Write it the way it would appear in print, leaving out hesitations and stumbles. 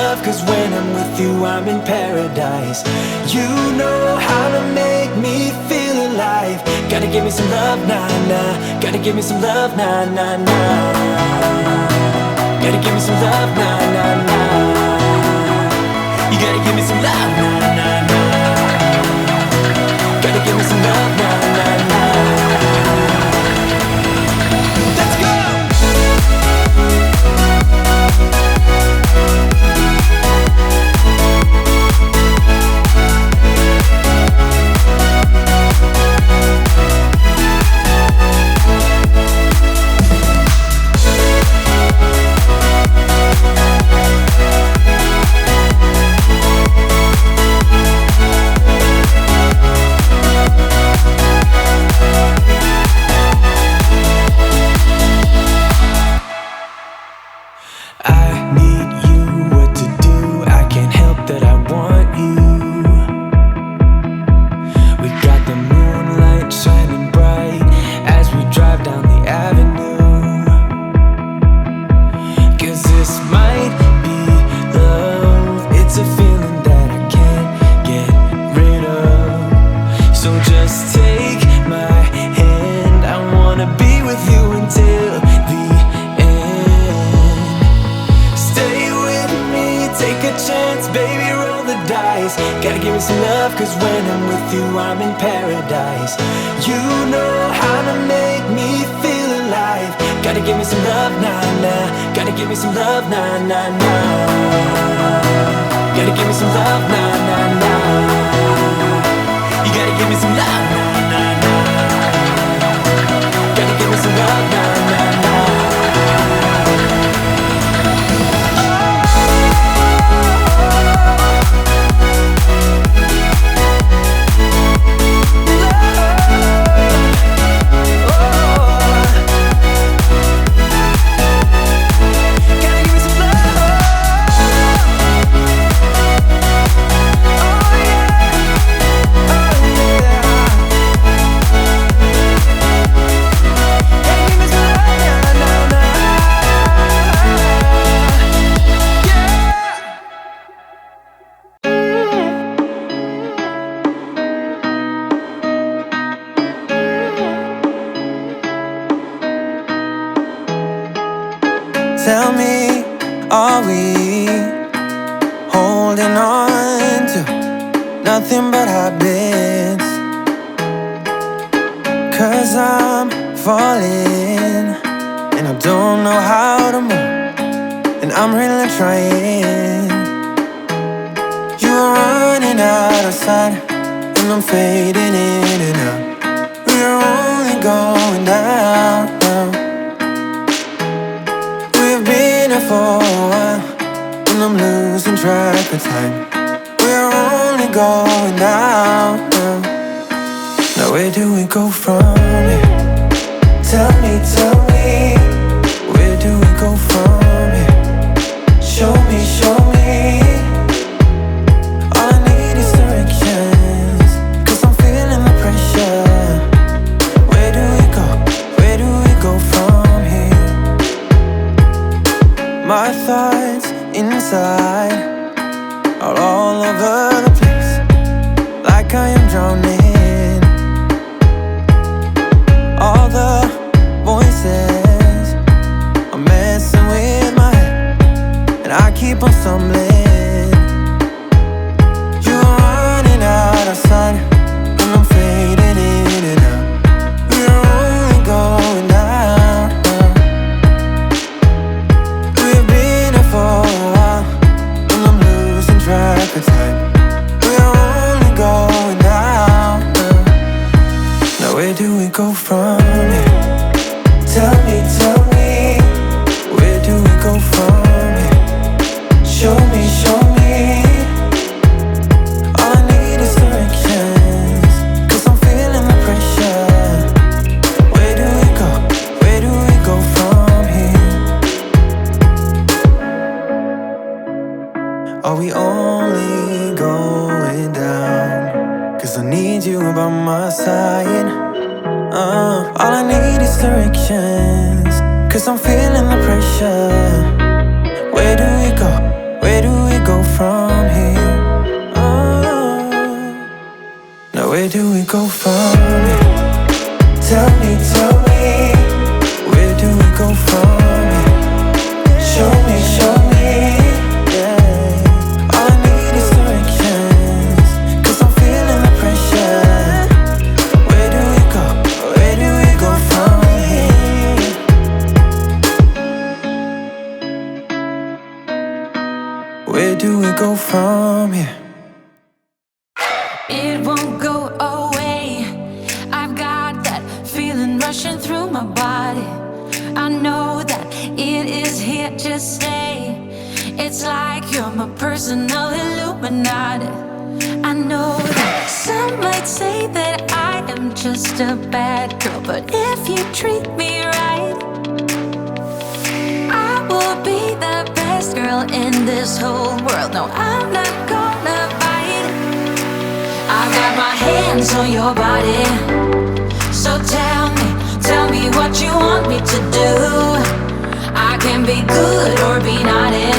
love, cause when I'm with you I'm in paradise. You know how to make me feel alive. Gotta give me some love, nah, nah. Gotta give me some love, nah, nah, nah. Gotta give me some love, nah, nah, nah. You gotta give me some love, nah, nah, nah. Gotta give me some love, nah, nah, nah. Let's go! Gotta give me some love, cause when I'm with you I'm in paradise. You know how to make me feel alive. Gotta give me some love, nah, nah. Gotta give me some love, nah, nah, nah. Gotta give me some love, nah, nah, nah. You gotta give me some love, nah, nah, nah. Gotta give me some love, nah, nah, nah. Tell me, are we holding on to nothing but habits? Cause I'm falling and I don't know how to move, and I'm really trying. You're running out of sight and I'm fading in and out. We're only going down. We've been here for a while and I'm losing track of time. We're only going down. Now where do we go from here? Tell me, where do we go from here? Show me, show me. All I need is directions, cause I'm feeling the pressure. Where do we go from here? My thoughts inside are all over the place, like I am drowning. All the voices are messing with my head, and I keep on stumbling. You're running out of sight and I'm fading in and out. We're only going down. We've been here for a while and I'm losing track of time. We're only going down. Now where do we go from here? Tell me, where do we go from here? Show me, show me. All I need is directions, cause I'm feeling the pressure. Where do we go from here? Are we only going down? Cause I need you by my side. All I need is directions, cause I'm feeling the pressure. Where do we go? Where do we go from here? Tell me, where do we go from here? Show me, yeah. All I need is directions, 'cause I'm feeling the pressure. Where do we go from here? Where do we go from here? It won't go away. I've got that feeling rushing through my body. I know that it is here to stay. It's like you're my personal Illuminati. I know that some might say that I am just a bad girl, but if you treat me right, I will be the best girl in this whole world. No, I'm not gonna bite. I got my hands on your body, so tell me what you want me to do. I can be good or be naughty.